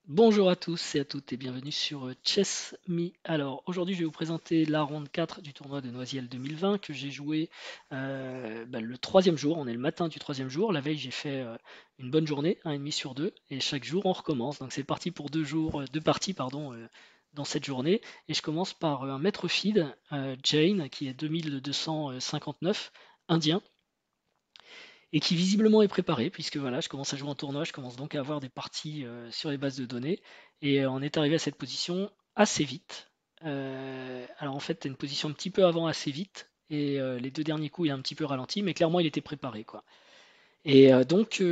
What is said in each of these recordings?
Bonjour à tous et à toutes et bienvenue sur Chess Me. Alors aujourd'hui je vais vous présenter la ronde 4 du tournoi de Noisiel 2020 que j'ai joué le troisième jour. On est le matin du troisième jour. La veille j'ai fait une bonne journée, 1,5 sur 2 et chaque jour on recommence. Donc c'est parti pour deux parties dans cette journée. Et je commence par un maître feed, Jane, qui est 2259, indien et qui visiblement est préparé, puisque voilà, je commence à jouer en tournoi, je commence donc à avoir des parties sur les bases de données, et on est arrivé à cette position assez vite. Alors en fait, une position un petit peu avant assez vite, et les deux derniers coups, il a un petit peu ralenti, mais clairement, il était préparé, quoi. Et donc,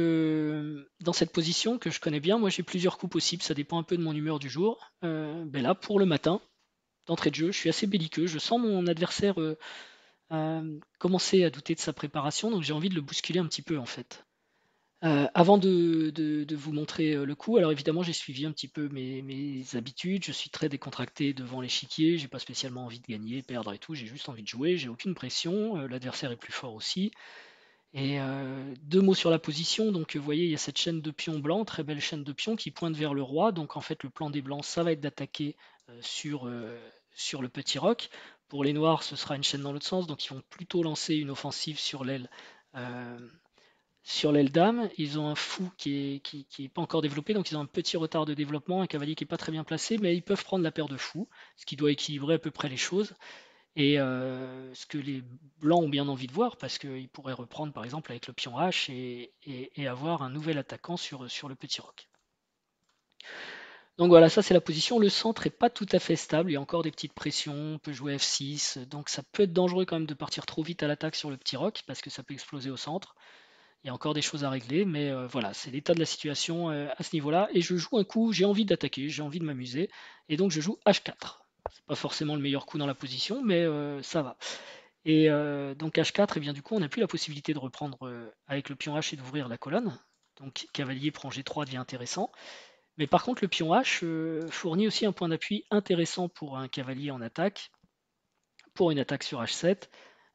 dans cette position que je connais bien, moi j'ai plusieurs coups possibles, ça dépend un peu de mon humeur du jour. Là, pour le matin, d'entrée de jeu, je suis assez belliqueux, je sens mon adversaire commencer à douter de sa préparation, donc j'ai envie de le bousculer un petit peu en fait. Avant de vous montrer le coup, alors évidemment j'ai suivi un petit peu mes habitudes, je suis très décontracté devant l'échiquier, j'ai pas spécialement envie de gagner, perdre et tout, j'ai juste envie de jouer, j'ai aucune pression, l'adversaire est plus fort aussi. Et deux mots sur la position, donc vous voyez il y a cette chaîne de pions blancs, très belle chaîne de pions qui pointe vers le roi, donc en fait le plan des blancs ça va être d'attaquer sur le petit roc. Pour les noirs ce sera une chaîne dans l'autre sens, donc ils vont plutôt lancer une offensive euh, sur l'aile dame, ils ont un fou qui est pas encore développé, donc ils ont un petit retard de développement, un cavalier qui est pas très bien placé, mais ils peuvent prendre la paire de fous, ce qui doit équilibrer à peu près les choses. Et ce que les blancs ont bien envie de voir, parce qu'ils pourraient reprendre par exemple avec le pion H et avoir un nouvel attaquant sur le petit roc. Donc voilà, ça c'est la position. Le centre est pas tout à fait stable, il y a encore des petites pressions, on peut jouer F6, donc ça peut être dangereux quand même de partir trop vite à l'attaque sur le petit roc, parce que ça peut exploser au centre. Il y a encore des choses à régler, mais voilà, c'est l'état de la situation à ce niveau-là. Et je joue un coup, j'ai envie d'attaquer, j'ai envie de m'amuser, et donc je joue H4. C'est pas forcément le meilleur coup dans la position, mais ça va. Et donc H4, et bien du coup, on n'a plus la possibilité de reprendre avec le pion H et d'ouvrir la colonne. Donc cavalier prend G3 devient intéressant. Mais par contre, le pion H fournit aussi un point d'appui intéressant pour un cavalier en attaque, pour une attaque sur H7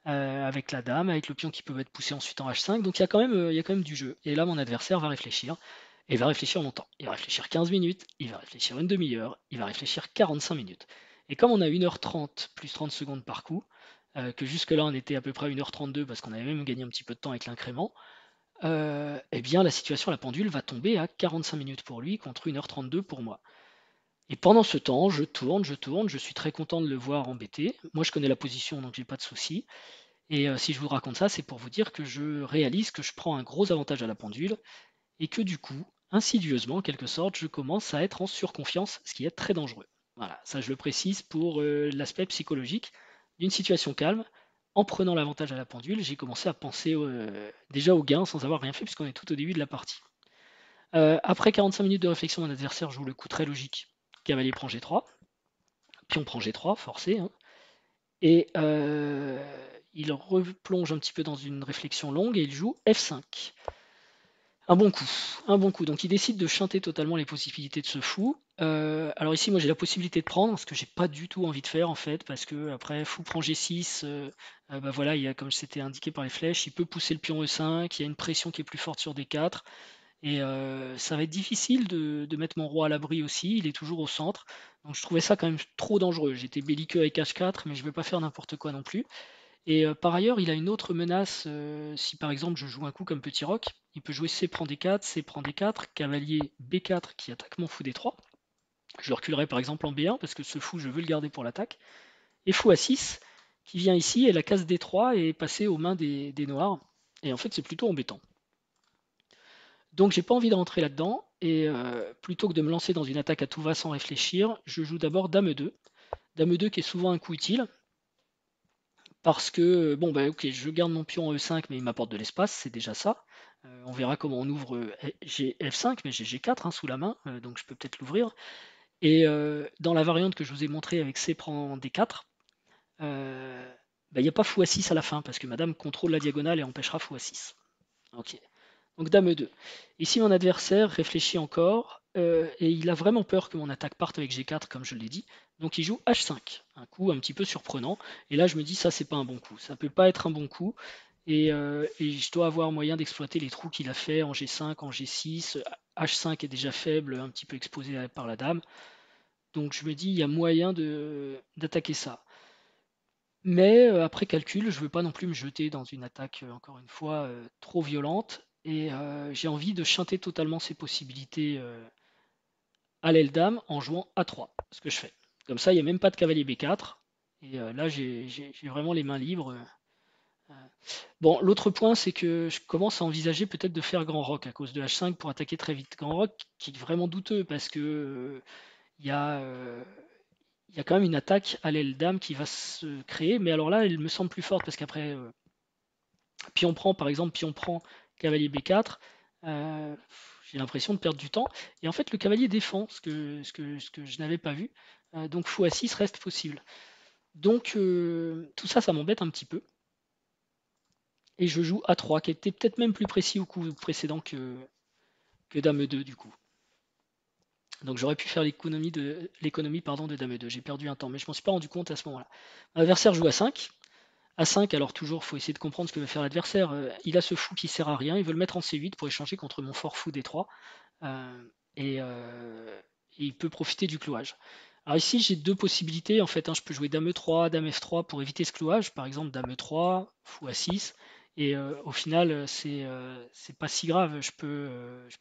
avec la dame, avec le pion qui peut être poussé ensuite en H5. Donc il y a quand même du jeu. Et là, mon adversaire va réfléchir. Et il va réfléchir longtemps. Il va réfléchir 15 minutes, il va réfléchir une demi-heure, il va réfléchir 45 minutes. Et comme on a 1h30 plus 30 secondes par coup, que jusque-là on était à peu près à 1h32 parce qu'on avait même gagné un petit peu de temps avec l'incrément, eh bien la situation, la pendule va tomber à 45 minutes pour lui contre 1h32 pour moi. Et pendant ce temps, je tourne, je suis très content de le voir embêté. Moi je connais la position donc j'ai pas de souci. Et si je vous raconte ça, c'est pour vous dire que je réalise que je prends un gros avantage à la pendule et que du coup, insidieusement, en quelque sorte, je commence à être en surconfiance, ce qui est très dangereux. Voilà, ça je le précise pour l'aspect psychologique d'une situation calme. En prenant l'avantage à la pendule, j'ai commencé à penser déjà au gain sans avoir rien fait puisqu'on est tout au début de la partie. Après 45 minutes de réflexion, mon adversaire joue le coup très logique. Cavalier prend G3, pion prend G3, forcé, hein. Et il replonge un petit peu dans une réflexion longue et il joue F5. Un bon coup, un bon coup. Donc il décide de chanter totalement les possibilités de ce fou. Alors ici, moi j'ai la possibilité de prendre, ce que j'ai pas du tout envie de faire en fait, parce que après fou prend G6, bah voilà, il y a, comme c'était indiqué par les flèches, il peut pousser le pion E5, il y a une pression qui est plus forte sur D4, et ça va être difficile de mettre mon roi à l'abri aussi, il est toujours au centre. Donc je trouvais ça quand même trop dangereux. J'étais belliqueux avec H4, mais je ne veux pas faire n'importe quoi non plus. Et par ailleurs, il a une autre menace, si par exemple je joue un coup comme petit roc, il peut jouer C prend D4, C prend D4, cavalier B4 qui attaque mon fou D3. Je le reculerai par exemple en B1 parce que ce fou je veux le garder pour l'attaque. Et fou A6 qui vient ici et la case D3 est passée aux mains des noirs. Et en fait c'est plutôt embêtant. Donc j'ai pas envie de rentrer là-dedans, et plutôt que de me lancer dans une attaque à tout va sans réfléchir, je joue d'abord Dame 2. Dame 2 qui est souvent un coup utile, parce que, bon, bah ok, je garde mon pion en E5, mais il m'apporte de l'espace, c'est déjà ça. On verra comment on ouvre. J'ai F5, mais j'ai G4 hein, sous la main, donc je peux peut-être l'ouvrir. Et dans la variante que je vous ai montrée avec C prend D4, bah, il n'y a pas fou A6 à la fin, parce que madame contrôle la diagonale et empêchera fou A6. Ok. Donc dame 2. Ici, mon adversaire réfléchit encore et il a vraiment peur que mon attaque parte avec G4, comme je l'ai dit. Donc il joue H5, un coup un petit peu surprenant. Et là, je me dis, ça, c'est pas un bon coup. Ça peut pas être un bon coup. Et je dois avoir moyen d'exploiter les trous qu'il a fait en G5, en G6, H5 est déjà faible, un petit peu exposé par la dame. Donc je me dis, il y a moyen d'attaquer ça. Mais après calcul, je ne veux pas non plus me jeter dans une attaque, encore une fois, trop violente. Et j'ai envie de chanter totalement ces possibilités à l'aile dame en jouant A3, ce que je fais. Comme ça, il n'y a même pas de cavalier B4. Et là, j'ai vraiment les mains libres. Bon, l'autre point, c'est que je commence à envisager peut-être de faire grand roc à cause de H5 pour attaquer très vite. Grand roc qui est vraiment douteux parce que il y a, il y a quand même une attaque à l'aile dame qui va se créer, mais alors là, elle me semble plus forte parce qu'après, pion prend, par exemple, pion prend, cavalier B4, euh, j'ai l'impression de perdre du temps. Et en fait, le cavalier défend, ce que je n'avais pas vu. Donc fou A6 reste possible. Donc tout ça, ça m'embête un petit peu. Et je joue A3, qui était peut-être même plus précis au coup précédent que Dame E2 du coup. Donc j'aurais pu faire l'économie pardon, de Dame E2. J'ai perdu un temps, mais je m'en suis pas rendu compte à ce moment-là. L'adversaire joue A5. A5, alors toujours, il faut essayer de comprendre ce que veut faire l'adversaire. Il a ce fou qui sert à rien, il veut le mettre en C8 pour échanger contre mon fort fou D3. Et il peut profiter du clouage. Alors ici, j'ai deux possibilités. En fait, je peux jouer Dame E3, Dame F3 pour éviter ce clouage. Par exemple, Dame E3, fou A6. Et au final, c'est pas si grave. Je peux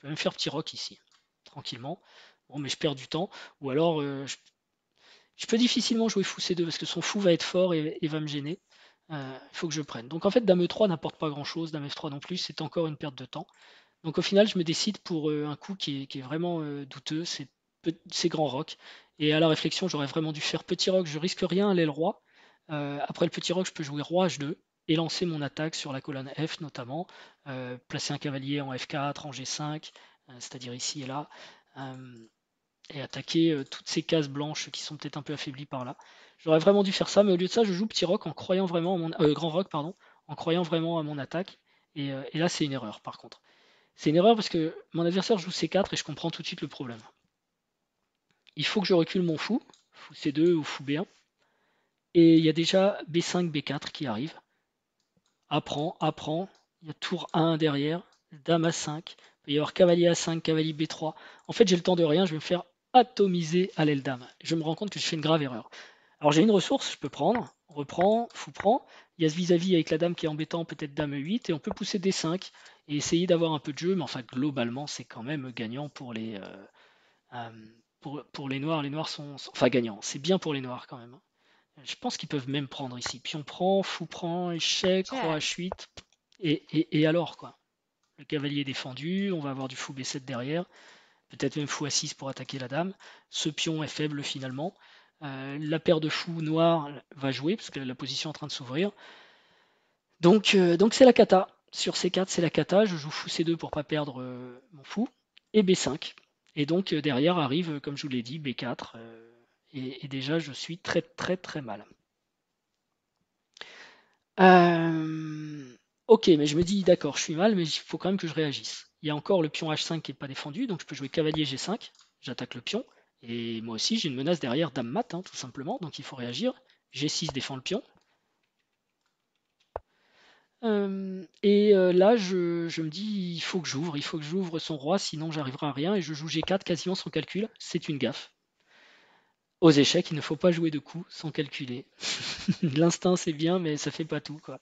même faire petit roc ici, tranquillement. Bon, mais je perds du temps. Ou alors, je peux difficilement jouer fou C2 parce que son fou va être fort et va me gêner. Il faut que je prenne. Donc en fait, Dame E3 n'apporte pas grand-chose, Dame F3 non plus, c'est encore une perte de temps. Donc au final, je me décide pour un coup qui est vraiment douteux, c'est grand roc. Et à la réflexion, j'aurais vraiment dû faire petit roc, je risque rien à l'aile roi. Après le petit roc, je peux jouer roi H2 et lancer mon attaque sur la colonne F notamment, placer un cavalier en F4, en G5, c'est-à-dire ici et là, et attaquer toutes ces cases blanches qui sont peut-être un peu affaiblies par là. J'aurais vraiment dû faire ça, mais au lieu de ça, je joue petit roc en croyant vraiment à grand roc, pardon, en croyant vraiment à mon attaque. Et là, c'est une erreur par contre. C'est une erreur parce que mon adversaire joue C4 et je comprends tout de suite le problème. Il faut que je recule mon fou, fou C2 ou fou B1. Et il y a déjà B5, B4 qui arrive. Apprend, apprend. Il y a tour A1 derrière, dame A5. Il peut y avoir cavalier A5, cavalier B3. En fait, j'ai le temps de rien, je vais me faire atomiser à l'aile dame. Je me rends compte que je fais une grave erreur. Alors j'ai une ressource, je peux prendre, reprend, fou prend. Il y a ce vis-à-vis avec la dame qui est embêtant, peut-être dame E8, et on peut pousser D5 et essayer d'avoir un peu de jeu, mais enfin globalement c'est quand même gagnant euh, pour les noirs. Les noirs enfin gagnants, c'est bien pour les noirs quand même, hein. Je pense qu'ils peuvent même prendre ici. Pion prend, fou prend, échec, roi H8, et alors quoi. Le cavalier est défendu, on va avoir du fou B7 derrière, peut-être même fou A6 pour attaquer la dame. Ce pion est faible finalement. La paire de fous noirs va jouer parce que la position est en train de s'ouvrir. Donc c'est la cata. Sur C4, c'est la cata. Je joue fou C2 pour pas perdre mon fou. Et B5. Et donc derrière arrive, comme je vous l'ai dit, B4. Et déjà, je suis très très très mal. Ok, mais je me dis, d'accord, je suis mal, mais il faut quand même que je réagisse. Il y a encore le pion H5 qui n'est pas défendu, donc je peux jouer cavalier G5. J'attaque le pion. Et moi aussi, j'ai une menace derrière dame mat, hein, tout simplement, donc il faut réagir. G6 défend le pion. Là, je me dis, il faut que j'ouvre son roi, sinon j'arriverai à rien. Et je joue G4 quasiment sans calcul. C'est une gaffe. Aux échecs, il ne faut pas jouer de coups sans calculer. L'instinct, c'est bien, mais ça fait pas tout, quoi.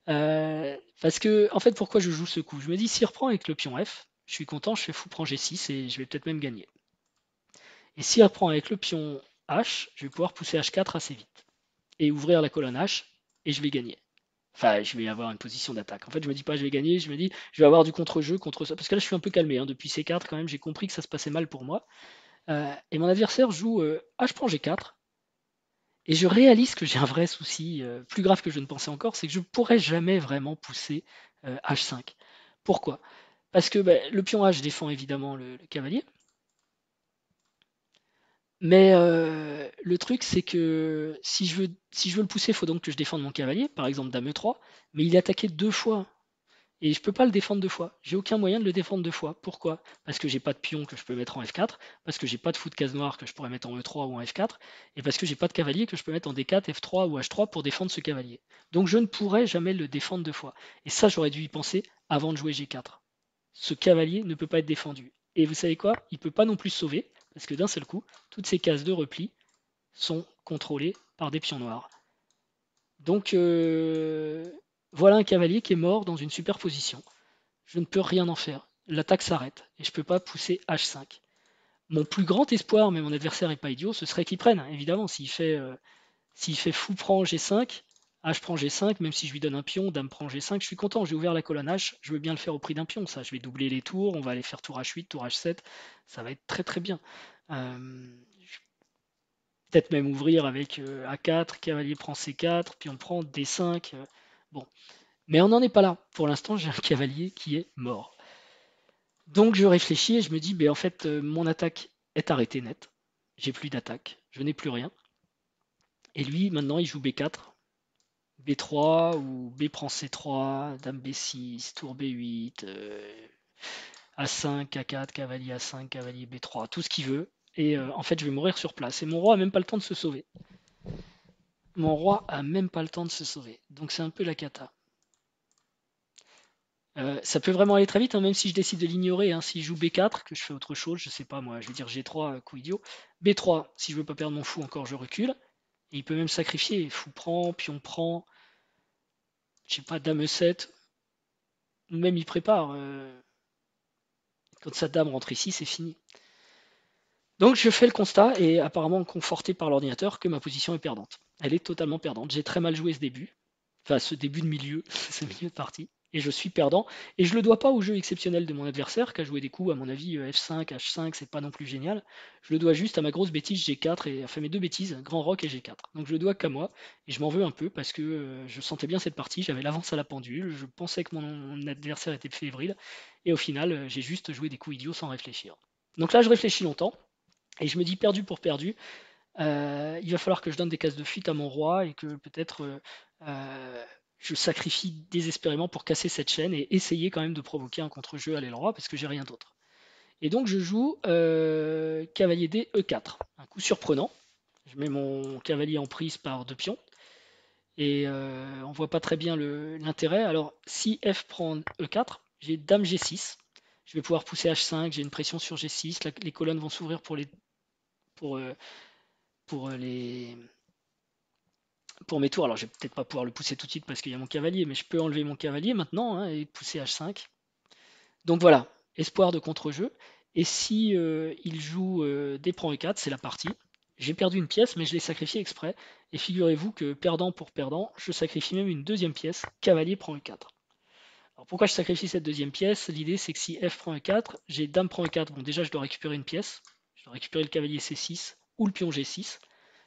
Parce que, en fait, pourquoi je joue ce coup? Je me dis, s'il reprend avec le pion F, je suis content, je fais fou prend G6 et je vais peut-être même gagner. Et s'il reprend avec le pion H, je vais pouvoir pousser H4 assez vite. Et ouvrir la colonne H, et je vais gagner. Enfin, je vais avoir une position d'attaque. En fait, je me dis pas je vais gagner, je me dis je vais avoir du contre-jeu contre ça. Parce que là, je suis un peu calmé, hein. Depuis C4, quand même, j'ai compris que ça se passait mal pour moi. Et mon adversaire joue H prend G4. Et je réalise que j'ai un vrai souci, plus grave que je ne pensais encore, c'est que je ne pourrais jamais vraiment pousser H5. Pourquoi? Parce que le pion H défend évidemment le cavalier. Mais le truc, c'est que si je veux le pousser, il faut donc que je défende mon cavalier, par exemple dame E3, mais il est attaqué deux fois. Et je peux pas le défendre deux fois. J'ai aucun moyen de le défendre deux fois. Pourquoi? Parce que j'ai pas de pion que je peux mettre en F4, parce que j'ai pas de fou de case noire que je pourrais mettre en E3 ou en F4, et parce que j'ai pas de cavalier que je peux mettre en D4, F3 ou H3 pour défendre ce cavalier. Donc je ne pourrais jamais le défendre deux fois. Et ça, j'aurais dû y penser avant de jouer G4. Ce cavalier ne peut pas être défendu. Et vous savez quoi? Il peut pas non plus se sauver, parce que d'un seul coup, toutes ces cases de repli sont contrôlées par des pions noirs. Donc voilà un cavalier qui est mort dans une superposition. Je ne peux rien en faire. L'attaque s'arrête et je ne peux pas pousser H5. Mon plus grand espoir, mais mon adversaire n'est pas idiot, ce serait qu'il prenne. Évidemment, s'il fait fou prend G5, H prend G5, même si je lui donne un pion, Dame prend G5, je suis content, j'ai ouvert la colonne H, je veux bien le faire au prix d'un pion, ça. Je vais doubler les tours, on va aller faire tour H8, tour H7, ça va être très très bien. Peut-être même ouvrir avec A4, cavalier prend C4, puis on prend D5. Bon. Mais on n'en est pas là. Pour l'instant, j'ai un cavalier qui est mort. Donc je réfléchis et je me dis, ben, en fait, mon attaque est arrêtée net. J'ai plus d'attaque, je n'ai plus rien. Et lui, maintenant, il joue B4, B3 ou B prend C3, Dame B6, tour B8, A5, A4, cavalier A5, cavalier B3, tout ce qu'il veut. Et en fait, je vais mourir sur place. Et mon roi a même pas le temps de se sauver. Mon roi a même pas le temps de se sauver. Donc c'est un peu la cata. Ça peut vraiment aller très vite, hein, même si je décide de l'ignorer. Hein, s'il joue B4, que je fais autre chose, je sais pas moi, je vais dire G3, coup idiot. B3, si je veux pas perdre mon fou encore, je recule. Et il peut même sacrifier. Fou prend, pion prend, je sais pas, Dame E7. Ou même il prépare. Quand sa dame rentre ici, c'est fini. Donc je fais le constat, et apparemment conforté par l'ordinateur, que ma position est perdante. Elle est totalement perdante. J'ai très mal joué ce début. Enfin, ce début de milieu, ce milieu de partie. Et je suis perdant. Et je le dois pas au jeu exceptionnel de mon adversaire, qui a joué des coups, à mon avis, F5, H5, c'est pas non plus génial. Je le dois juste à ma grosse bêtise G4, et enfin mes deux bêtises, Grand Rock et G4. Donc je le dois qu'à moi, et je m'en veux un peu parce que je sentais bien cette partie, j'avais l'avance à la pendule, je pensais que mon adversaire était fébrile, et au final, j'ai juste joué des coups idiots sans réfléchir. Donc là, je réfléchis longtemps, et je me dis perdu pour perdu. Il va falloir que je donne des cases de fuite à mon roi et que peut-être je sacrifie désespérément pour casser cette chaîne et essayer quand même de provoquer un contre-jeu à l'aile roi parce que j'ai rien d'autre. Et donc je joue cavalier D E4, un coup surprenant. Je mets mon cavalier en prise par deux pions et on voit pas très bien l'intérêt. Alors si F prend E4, j'ai Dame G6. Je vais pouvoir pousser H5, j'ai une pression sur G6, les colonnes vont s'ouvrir pour, euh, pour pour mes tours. Alors je vais peut-être pas pouvoir le pousser tout de suite parce qu'il y a mon cavalier, mais je peux enlever mon cavalier maintenant, hein, et pousser H5. Donc voilà, espoir de contre-jeu. Et si il joue D prend E4, c'est la partie. J'ai perdu une pièce, mais je l'ai sacrifié exprès. Et figurez-vous que perdant pour perdant, je sacrifie même une deuxième pièce, cavalier prend E4. Alors pourquoi je sacrifie cette deuxième pièce? L'idée c'est que si F prend E4, j'ai Dame prend E4. Bon, déjà je dois récupérer une pièce. Je dois récupérer le cavalier C6 ou le pion G6.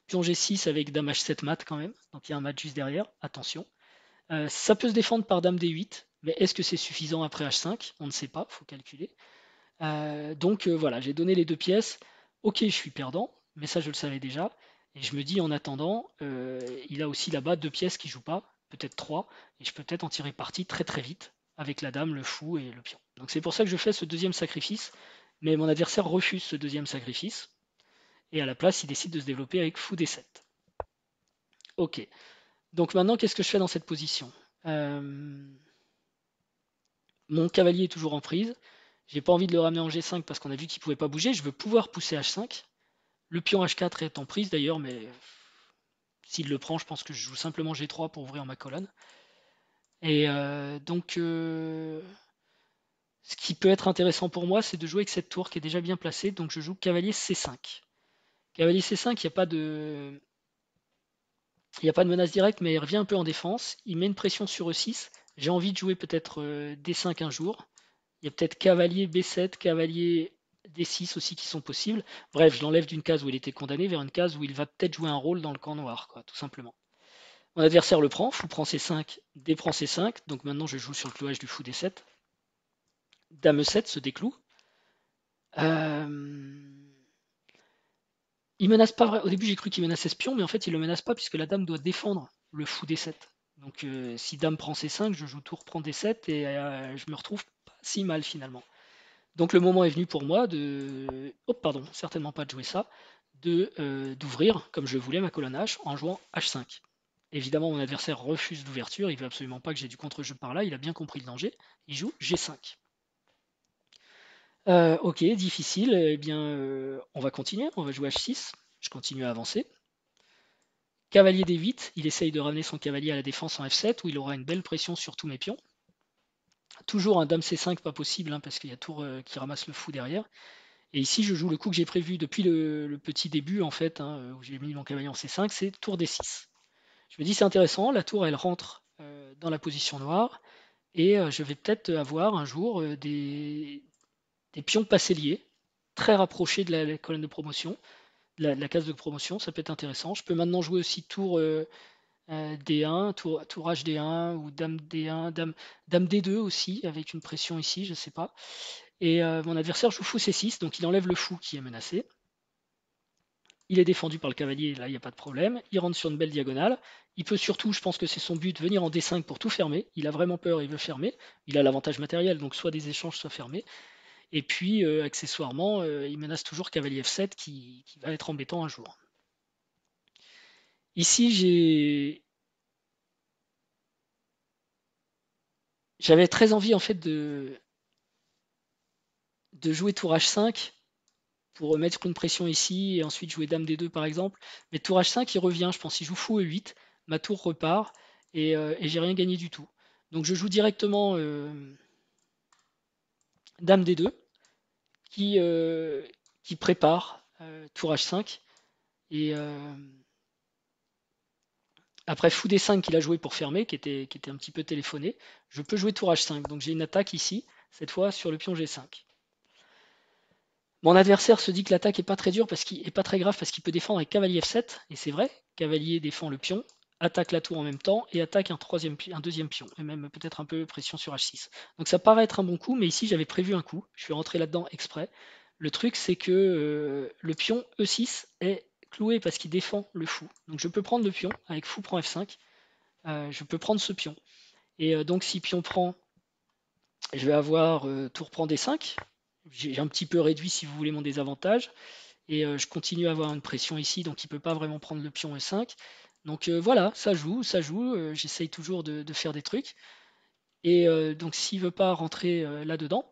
Pion G6 avec Dame H7 mat quand même. Donc il y a un mat juste derrière. Attention. Ça peut se défendre par Dame D8. Mais est-ce que c'est suffisant après H5? On ne sait pas, il faut calculer. Donc voilà, j'ai donné les deux pièces. Ok, je suis perdant, mais ça je le savais déjà. Et je me dis en attendant, il a aussi là-bas deux pièces qui jouent pas, peut-être trois, et je peux peut-être en tirer parti très très vite avec la dame, le fou et le pion. Donc c'est pour ça que je fais ce deuxième sacrifice, mais mon adversaire refuse ce deuxième sacrifice, et à la place il décide de se développer avec fou D7. Ok, donc maintenant qu'est-ce que je fais dans cette position? Mon cavalier est toujours en prise. J'ai pas envie de le ramener en G5 parce qu'on a vu qu'il pouvait pas bouger. Je veux pouvoir pousser H5. Le pion H4 est en prise d'ailleurs, mais s'il le prend, je pense que je joue simplement G3 pour ouvrir ma colonne. Et donc, ce qui peut être intéressant pour moi, c'est de jouer avec cette tour qui est déjà bien placée. Donc, je joue cavalier C5. Cavalier C5, il n'y a pas de menace directe, mais il revient un peu en défense. Il met une pression sur E6. J'ai envie de jouer peut-être D5 un jour. Il y a peut-être cavalier B7, cavalier D6 aussi qui sont possibles. Bref, je l'enlève d'une case où il était condamné vers une case où il va peut-être jouer un rôle dans le camp noir, quoi, tout simplement. Mon adversaire le prend, fou prend C5, D prend C5, donc maintenant je joue sur le clouage du fou D7. Dame E7 se décloue. Il menace pas vrai. Au début j'ai cru qu'il menaçait ce pion, mais en fait il le menace pas puisque la dame doit défendre le fou D7. Donc si dame prend C5, je joue tour prend D7 et je me retrouve pas si mal finalement. Donc le moment est venu pour moi de, oh pardon, certainement pas de jouer ça, d'ouvrir comme je voulais ma colonne H en jouant H5. Évidemment mon adversaire refuse l'ouverture, il veut absolument pas que j'ai du contre-jeu par là, il a bien compris le danger, il joue G5. Ok, difficile. Eh bien, on va continuer. On va jouer H6. Je continue à avancer. Cavalier D8. Il essaye de ramener son cavalier à la défense en F7 où il aura une belle pression sur tous mes pions. Toujours un dame C5, pas possible, hein, parce qu'il y a tour qui ramasse le fou derrière. Et ici, je joue le coup que j'ai prévu depuis le petit début, en fait, hein, où j'ai mis mon cavalier en C5, c'est tour D6. Je me dis, c'est intéressant, la tour, elle rentre dans la position noire, et je vais peut-être avoir un jour des pions passés liés, très rapprochés de la colonne de promotion, de la case de promotion, ça peut être intéressant. Je peux maintenant jouer aussi tour D1, tour HD1 ou dame D1, dame D2 aussi, avec une pression ici, je sais pas. Et mon adversaire joue fou C6, donc il enlève le fou qui est menacé. Il est défendu par le cavalier, là il n'y a pas de problème. Il rentre sur une belle diagonale. Il peut surtout, je pense que c'est son but, venir en D5 pour tout fermer. Il a vraiment peur, il veut fermer. Il a l'avantage matériel, donc soit des échanges, soit fermé. Et puis, accessoirement, il menace toujours cavalier F7 qui va être embêtant un jour. Ici, j'avais très envie en fait de jouer tour H5 pour mettre une pression ici et ensuite jouer dame D2 par exemple. Mais tour H5 il revient, je pense, il joue fou E8, ma tour repart et j'ai rien gagné du tout. Donc je joue directement dame D2 qui, euh, qui prépare tour H5 et après fou D5 qu'il a joué pour fermer, qui était un petit peu téléphoné, je peux jouer tour H5. Donc j'ai une attaque ici, cette fois sur le pion G5. Mon adversaire se dit que l'attaque est pas très dure parce qu'il est pas très grave parce qu'il peut défendre avec cavalier F7 et c'est vrai, cavalier défend le pion, attaque la tour en même temps et attaque un deuxième pion et même peut-être un peu pression sur H6. Donc ça paraît être un bon coup, mais ici j'avais prévu un coup, je suis rentré là-dedans exprès. Le truc c'est que le pion E6 est cloué parce qu'il défend le fou. Donc je peux prendre le pion avec fou prend F5, je peux prendre ce pion. Et donc si pion prend, je vais avoir tour prend D5. J'ai un petit peu réduit si vous voulez mon désavantage. Et je continue à avoir une pression ici, donc il ne peut pas vraiment prendre le pion E5. Donc voilà, ça joue, j'essaye toujours de faire des trucs. Et donc s'il ne veut pas rentrer là-dedans,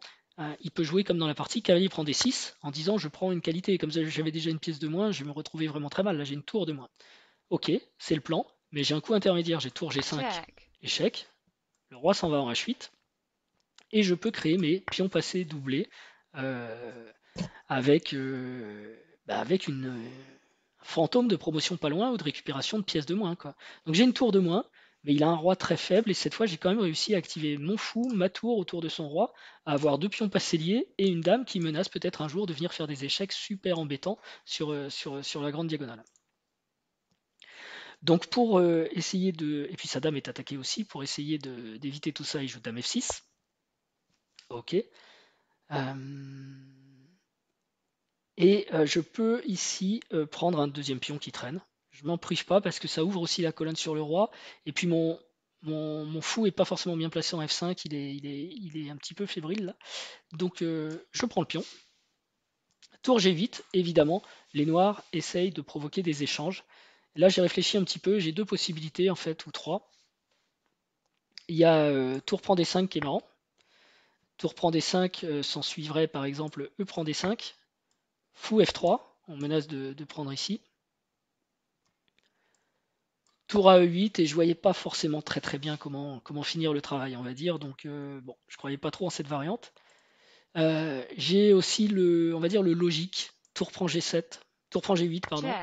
il peut jouer comme dans la partie, cavalier prend D6, en disant je prends une qualité. Comme j'avais déjà une pièce de moins, je vais me retrouver vraiment très mal. Là j'ai une tour de moins. Ok, c'est le plan, mais j'ai un coup intermédiaire, j'ai tour G5, échec. Le roi s'en va en H8, et je peux créer mes pions passés doublés euh, avec, avec un fantôme de promotion pas loin ou de récupération de pièces de moins, quoi. Donc j'ai une tour de moins, mais il a un roi très faible et cette fois j'ai quand même réussi à activer mon fou, ma tour autour de son roi, à avoir deux pions passés liés et une dame qui menace peut-être un jour de venir faire des échecs super embêtants sur la grande diagonale. Donc pour essayer de... Et puis sa dame est attaquée aussi, pour essayer d'éviter tout ça, il joue dame F6. Ok. Et je peux ici prendre un deuxième pion qui traîne. Je m'en prive pas parce que ça ouvre aussi la colonne sur le roi. Et puis mon fou est pas forcément bien placé en F5, il est un petit peu fébrile là. Donc je prends le pion. Tour G8, évidemment, les noirs essayent de provoquer des échanges. Là j'ai réfléchi un petit peu, j'ai deux possibilités en fait, ou trois. Il y a tour prend D5 qui est marrant. Tour prend D5 s'en suivrait par exemple E prend D5. Fou F3, on menace de prendre ici. Tour à E8 et je voyais pas forcément très bien comment finir le travail, on va dire. Donc bon, je croyais pas trop en cette variante. J'ai aussi on va dire le logique. Tour prend G7, tour prend G8, pardon.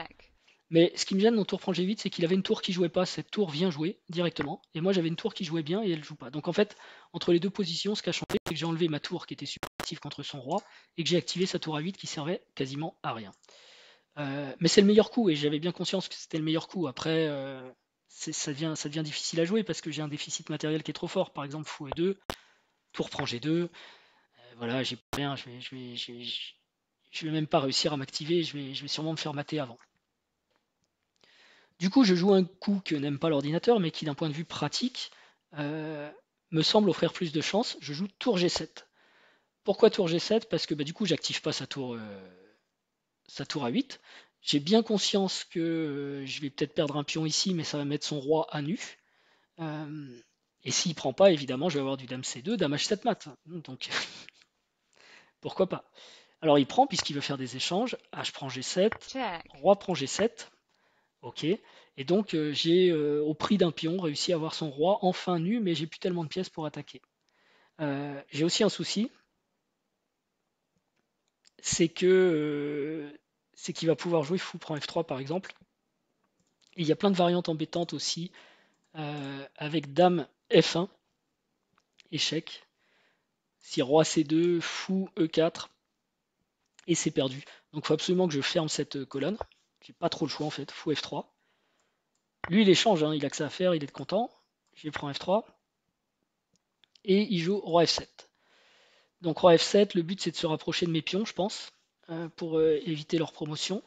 Mais ce qui me gêne dans tour prend G8, c'est qu'il avait une tour qui jouait pas. Cette tour vient jouer directement. Et moi j'avais une tour qui jouait bien et elle joue pas. Donc en fait, entre les deux positions, ce qui a changé, c'est que j'ai enlevé ma tour qui était super active contre son roi et que j'ai activé sa tour à 8 qui servait quasiment à rien. Mais c'est le meilleur coup et j'avais bien conscience que c'était le meilleur coup. Après, ça devient difficile à jouer parce que j'ai un déficit matériel qui est trop fort. Par exemple, fou e2, tour prend G2. Voilà, j'ai rien. Je vais même pas réussir à m'activer. Je vais sûrement me faire mater avant. Du coup, je joue un coup que n'aime pas l'ordinateur, mais qui, d'un point de vue pratique, euh, me semble offrir plus de chance. Je joue tour G7. Pourquoi tour G7? Parce que du coup, j'active pas sa tour à 8. J'ai bien conscience que je vais peut-être perdre un pion ici, mais ça va mettre son roi à nu. Et s'il prend pas, évidemment, je vais avoir du dame C2, dame H7 mat. Donc pourquoi pas. Alors il prend puisqu'il veut faire des échanges. H prend G7, check, Roi prend G7, ok. Et donc j'ai au prix d'un pion réussi à avoir son roi enfin nu, mais j'ai plus tellement de pièces pour attaquer. J'ai aussi un souci, c'est que c'est qu'il va pouvoir jouer fou prend F3 par exemple. Et il y a plein de variantes embêtantes aussi avec Dame F1, échec. Si Roi C2, fou E4, et c'est perdu. Donc il faut absolument que je ferme cette colonne. J'ai pas trop le choix en fait, fou F3. Lui il échange, hein, il a que ça à faire, il est content. Je prends F3 et il joue Roi F7. Donc Roi F7, le but c'est de se rapprocher de mes pions, je pense, pour éviter leur promotion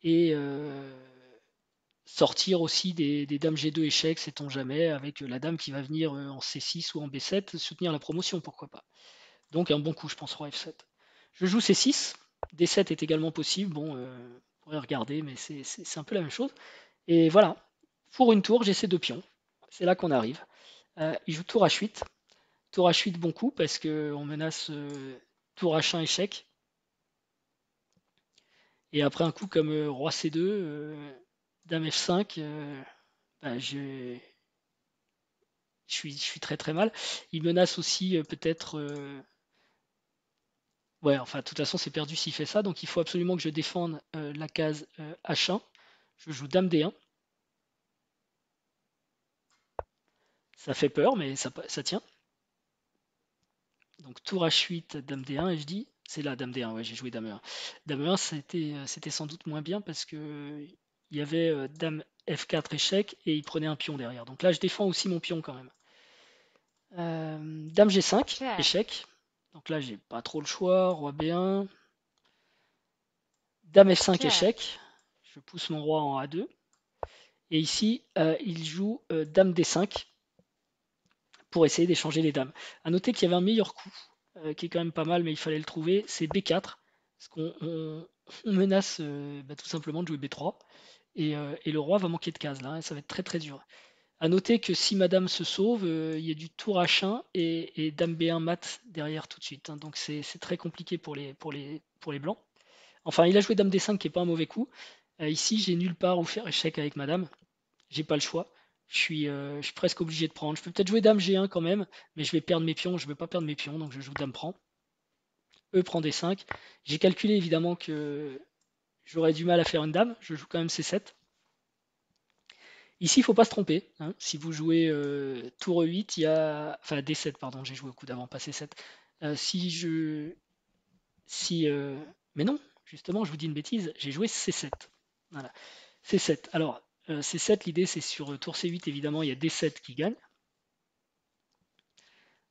et sortir aussi des dames G2 échecs, sait-on jamais, avec la dame qui va venir en C6 ou en B7 soutenir la promotion, pourquoi pas. Donc un bon coup, je pense, Roi F7. Je joue C6, D7 est également possible, bon, on pourrait regarder, mais c'est un peu la même chose. Et voilà, pour une tour, j'ai ces deux pions. C'est là qu'on arrive. Il joue tour H8. Tour H8, bon coup, parce qu'on menace tour H1 échec. Et après un coup comme Roi C2, Dame F5, bah, je suis très très mal. Il menace aussi peut-être. Ouais, enfin, de toute façon, c'est perdu s'il fait ça. Donc il faut absolument que je défende la case H1. Je joue Dame D1. Ça fait peur, mais ça tient. Donc tour H8, Dame D1, et je dis, c'est là Dame D1, ouais, j'ai joué Dame E1. Dame E1, c'était sans doute moins bien parce que il y avait Dame F4 échec et il prenait un pion derrière. Donc là, je défends aussi mon pion quand même. Dame G5, check, échec. Donc là, j'ai pas trop le choix. Roi B1. Dame F5, check, échec. Je pousse mon roi en A2. Et ici, il joue Dame D5 pour essayer d'échanger les dames. A noter qu'il y avait un meilleur coup, qui est quand même pas mal, mais il fallait le trouver, c'est B4. Parce qu'on menace tout simplement de jouer B3. Et le roi va manquer de cases là, et ça va être très très dur. A noter que si madame se sauve, il y a du tour H1 et dame B1 mat derrière tout de suite, hein. Donc c'est très compliqué pour les blancs. Enfin, il a joué dame D5 qui est pas un mauvais coup. Ici, j'ai nulle part où faire échec avec madame. J'ai pas le choix. Je suis presque obligé de prendre. Je peux peut-être jouer dame G1 quand même, mais je vais perdre mes pions. Je veux pas perdre mes pions, donc je joue dame prend. E prend D5. J'ai calculé évidemment que j'aurais du mal à faire une dame. Je joue quand même C7. Ici, il ne faut pas se tromper, hein. Si vous jouez tour E8, il y a. Enfin, D7, pardon, j'ai joué au coup d'avant, pas C7. Si je. Si. Mais non, justement, je vous dis une bêtise, j'ai joué C7. Voilà. C7. Alors, C7, l'idée, c'est sur tour C8, évidemment, il y a D7 qui gagne.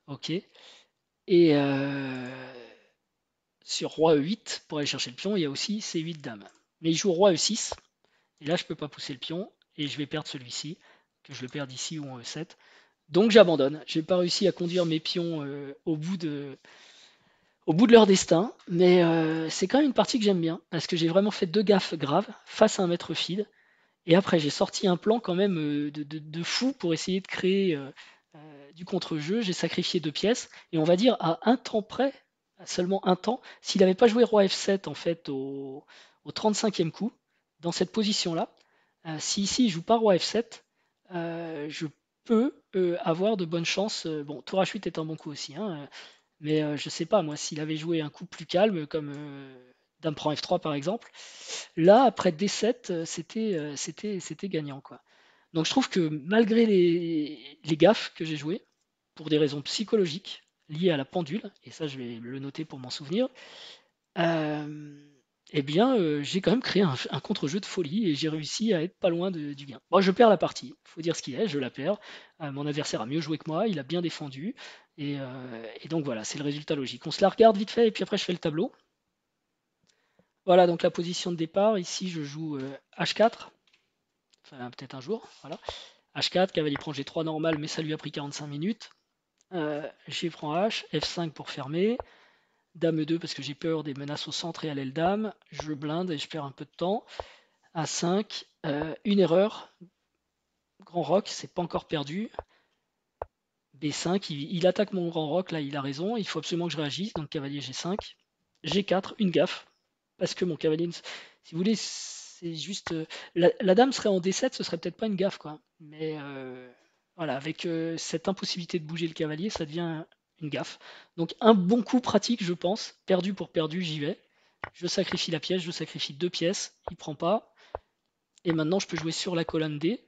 Ok. Et sur roi E8, pour aller chercher le pion, il y a aussi C8 dame. Mais il joue roi E6, et là, je ne peux pas pousser le pion, et je vais perdre celui-ci, que je le perde ici ou en E7. Donc j'abandonne. J'ai pas réussi à conduire mes pions au bout de leur destin, mais c'est quand même une partie que j'aime bien parce que j'ai vraiment fait deux gaffes graves face à un maître feed. Et après j'ai sorti un plan quand même de fou pour essayer de créer du contre-jeu. J'ai sacrifié deux pièces et on va dire à un temps près, à seulement un temps, s'il n'avait pas joué roi F7 en fait au 35e coup dans cette position-là, si ici il joue pas roi F7, je peux avoir de bonnes chances. Bon, tour H8 est un bon coup aussi, hein, mais je sais pas, moi, s'il avait joué un coup plus calme, comme Dame prend F3 par exemple, là, après D7, c'était gagnant, quoi. Donc je trouve que malgré les gaffes que j'ai jouées, pour des raisons psychologiques liées à la pendule, et ça je vais le noter pour m'en souvenir, euh, eh bien, j'ai quand même créé un contre-jeu de folie et j'ai réussi à être pas loin du gain. Moi, je perds la partie, faut dire ce qui est, je la perds. Mon adversaire a mieux joué que moi, il a bien défendu, et donc voilà, c'est le résultat logique. On se la regarde vite fait et puis après je fais le tableau. Voilà donc la position de départ. Ici, je joue H4, enfin peut-être un jour, voilà. H4, cavalier prend G3 normal, mais ça lui a pris 45 minutes. G prend H, F5 pour fermer. Dame E2 parce que j'ai peur des menaces au centre et à l'aile dame. Je blinde et je perds un peu de temps. A5, une erreur. Grand roc, c'est pas encore perdu. B5, il attaque mon grand roc, là il a raison. Il faut absolument que je réagisse, donc cavalier G5. G4, une gaffe, parce que mon cavalier, si vous voulez, c'est juste... la dame serait en D7, ce serait peut-être pas une gaffe, quoi. Mais voilà, avec cette impossibilité de bouger le cavalier, ça devient une gaffe. Donc un bon coup pratique, je pense. Perdu pour perdu, j'y vais. Je sacrifie la pièce, je sacrifie 2 pièces, il prend pas. Et maintenant, je peux jouer sur la colonne D.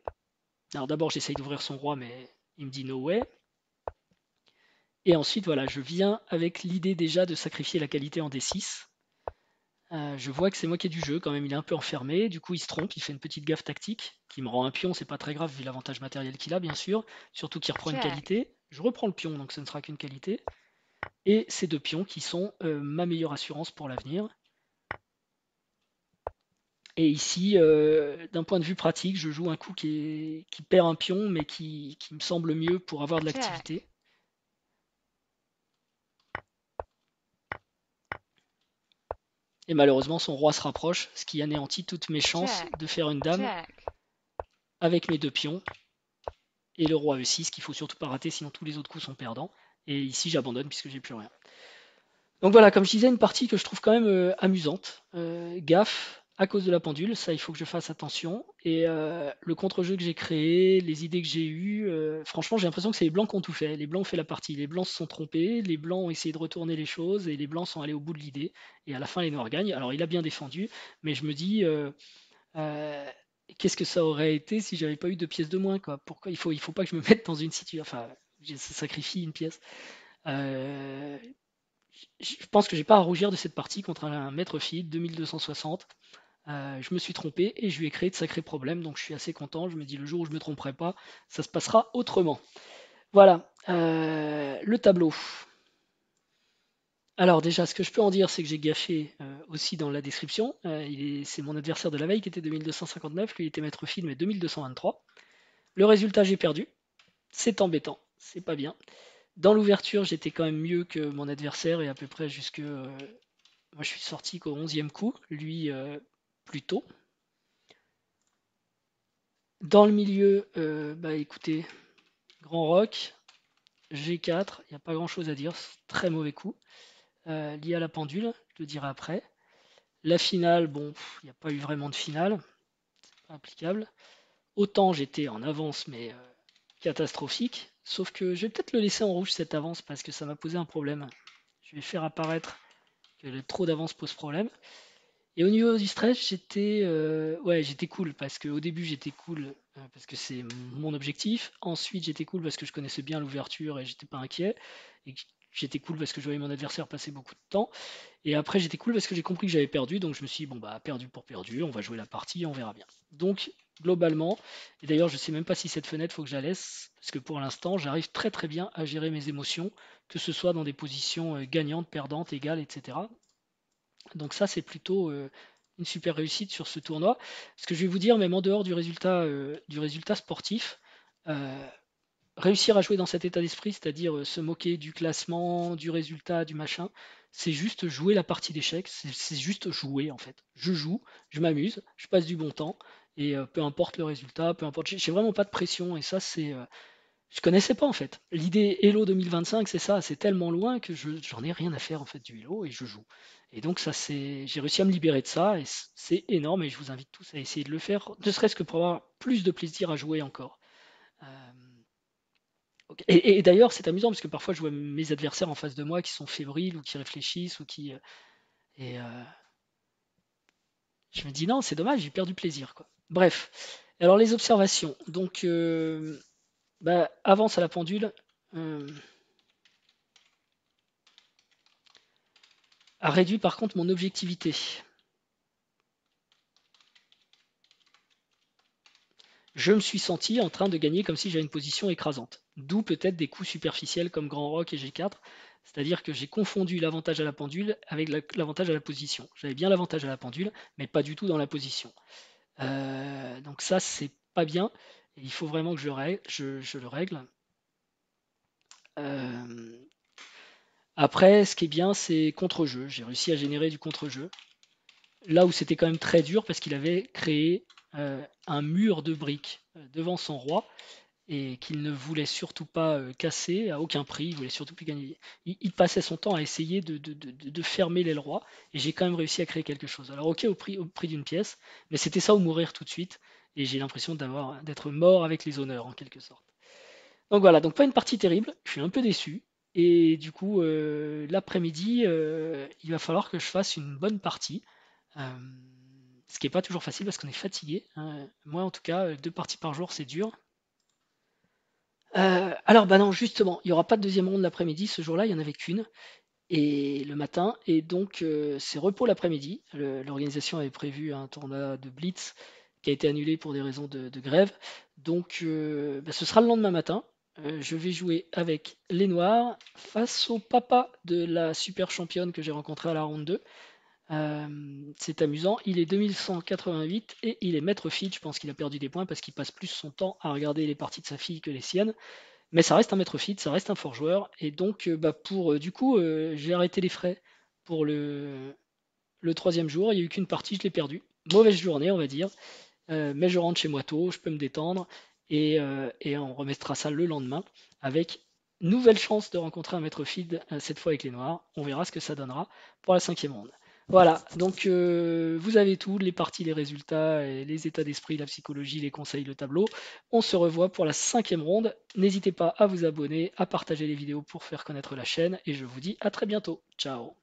Alors d'abord, j'essaye d'ouvrir son roi, mais il me dit no way. Et ensuite, voilà, je viens avec l'idée déjà de sacrifier la qualité en D6. Je vois que c'est moi qui ai du jeu, quand même, il est un peu enfermé. Du coup, il se trompe, il fait une petite gaffe tactique qui me rend un pion, c'est pas très grave vu l'avantage matériel qu'il a, bien sûr. Surtout qu'il reprend une qualité. Je reprends le pion, donc ce ne sera qu'une qualité. Et ces 2 pions qui sont ma meilleure assurance pour l'avenir. Et ici, d'un point de vue pratique, je joue un coup qui perd un pion, mais qui me semble mieux pour avoir de l'activité. Et malheureusement, son roi se rapproche, ce qui anéantit toutes mes chances de faire une dame avec mes 2 pions. Et le roi E6 qu'il faut surtout pas rater, sinon tous les autres coups sont perdants. Et ici, j'abandonne puisque j'ai plus rien. Donc voilà, comme je disais, une partie que je trouve quand même amusante. Gaffe à cause de la pendule, ça il faut que je fasse attention. Et le contre-jeu que j'ai créé, les idées que j'ai eues, franchement j'ai l'impression que c'est les blancs qui ont tout fait. Les blancs ont fait la partie, les blancs se sont trompés, les blancs ont essayé de retourner les choses et les blancs sont allés au bout de l'idée. Et à la fin les noirs gagnent. Alors il a bien défendu, mais je me dis euh, qu'est-ce que ça aurait été si j'avais pas eu 2 pièces de moins, quoi. Pourquoi il faut pas que je me mette dans une situation. Enfin, ça sacrifie une pièce. Euh, je pense que j'ai pas à rougir de cette partie contre un maître fille 2260. Je me suis trompé et je lui ai créé de sacrés problèmes, donc je suis assez content. Je me dis le jour où je me tromperai pas, ça se passera autrement. Voilà, le tableau. Alors déjà, ce que je peux en dire, c'est que j'ai gaffé aussi dans la description. C'est mon adversaire de la veille qui était 2259, lui il était maître fille mais 2223. Le résultat, j'ai perdu. C'est embêtant, c'est pas bien. Dans l'ouverture, j'étais quand même mieux que mon adversaire et à peu près jusque moi, je suis sorti qu'au 11e coup, lui plus tôt. Dans le milieu, bah écoutez, Grand Rock, G4, il n'y a pas grand chose à dire, très mauvais coup. Lié à la pendule, je le dirai après. La finale, bon, il n'y a pas eu vraiment de finale, pas applicable. Autant j'étais en avance, mais catastrophique. Sauf que je vais peut-être le laisser en rouge cette avance parce que ça m'a posé un problème. Je vais faire apparaître que trop d'avance pose problème. Et au niveau du stress, j'étais cool parce qu'au début j'étais cool parce que c'est mon objectif. Ensuite j'étais cool parce que je connaissais bien l'ouverture et j'étais pas inquiet. Et j'étais cool parce que je voyais mon adversaire passer beaucoup de temps. Et après j'étais cool parce que j'ai compris que j'avais perdu. Donc je me suis dit bon bah perdu pour perdu, on va jouer la partie, on verra bien. Donc globalement, et d'ailleurs je sais même pas si cette fenêtre faut que je la laisse parce que pour l'instant j'arrive très très bien à gérer mes émotions, que ce soit dans des positions gagnantes, perdantes, égales, etc. Donc ça, c'est plutôt une super réussite sur ce tournoi. Ce que je vais vous dire, même en dehors du résultat sportif, euh, réussir à jouer dans cet état d'esprit, c'est-à-dire se moquer du classement, du résultat, du machin, c'est juste jouer la partie d'échecs, c'est juste jouer en fait. Je joue, je m'amuse, je passe du bon temps, et peu importe le résultat, peu importe, j'ai vraiment pas de pression, et ça c'est je connaissais pas en fait. L'idée Hello 2025, c'est ça, c'est tellement loin que j'en ai rien à faire en fait du Hello et je joue. Et donc ça j'ai réussi à me libérer de ça et c'est énorme et je vous invite tous à essayer de le faire, ne serait-ce que pour avoir plus de plaisir à jouer encore. Euh, ok. Et d'ailleurs, c'est amusant parce que parfois je vois mes adversaires en face de moi qui sont fébriles ou qui réfléchissent ou qui et je me dis non, c'est dommage, j'ai perdu plaisir quoi. Bref. Alors les observations. Donc bah, avance à la pendule. euh, a réduit par contre mon objectivité. Je me suis senti en train de gagner comme si j'avais une position écrasante. D'où peut-être des coups superficiels comme Grand Rock et G4. C'est-à-dire que j'ai confondu l'avantage à la pendule avec l'avantage à la position. J'avais bien l'avantage à la pendule, mais pas du tout dans la position. Donc ça, c'est pas bien. Et il faut vraiment que je le règle. Euh, Après, ce qui est bien, c'est contre-jeu. J'ai réussi à générer du contre-jeu. Là où c'était quand même très dur parce qu'il avait créé un mur de briques devant son roi. et qu'il ne voulait surtout pas casser à aucun prix, il voulait surtout plus gagner. Il passait son temps à essayer de fermer l'aile roi, et j'ai quand même réussi à créer quelque chose. Alors ok, au prix d'une pièce, mais c'était ça ou mourir tout de suite, et j'ai l'impression d'être mort avec les honneurs en quelque sorte. Donc voilà, donc pas une partie terrible, je suis un peu déçu, et du coup l'après-midi, il va falloir que je fasse une bonne partie. Euh, Ce qui n'est pas toujours facile parce qu'on est fatigué, hein. Moi en tout cas, 2 parties par jour c'est dur. Alors, bah non, justement, il n'y aura pas de deuxième ronde l'après-midi. Ce jour-là, il n'y en avait qu'une, et le matin. Et donc, c'est repos l'après-midi. L'organisation avait prévu un tournoi de Blitz qui a été annulé pour des raisons de grève. Donc, bah, ce sera le lendemain matin. Je vais jouer avec les Noirs face au papa de la super championne que j'ai rencontrée à la ronde 2. C'est amusant, il est 2188 et il est maître feed. Je pense qu'il a perdu des points parce qu'il passe plus son temps à regarder les parties de sa fille que les siennes. Mais ça reste un maître feed, ça reste un fort joueur. Et donc, bah, du coup, j'ai arrêté les frais pour le troisième jour. Il n'y a eu qu'une partie, je l'ai perdu. Mauvaise journée, on va dire. Mais je rentre chez moi tôt, je peux me détendre. Et on remettra ça le lendemain avec nouvelle chance de rencontrer un maître feed, cette fois avec les noirs. On verra ce que ça donnera pour la cinquième ronde. Voilà, donc vous avez tout, les parties, les résultats, les états d'esprit, la psychologie, les conseils, le tableau. On se revoit pour la cinquième ronde. N'hésitez pas à vous abonner, à partager les vidéos pour faire connaître la chaîne. Et je vous dis à très bientôt. Ciao.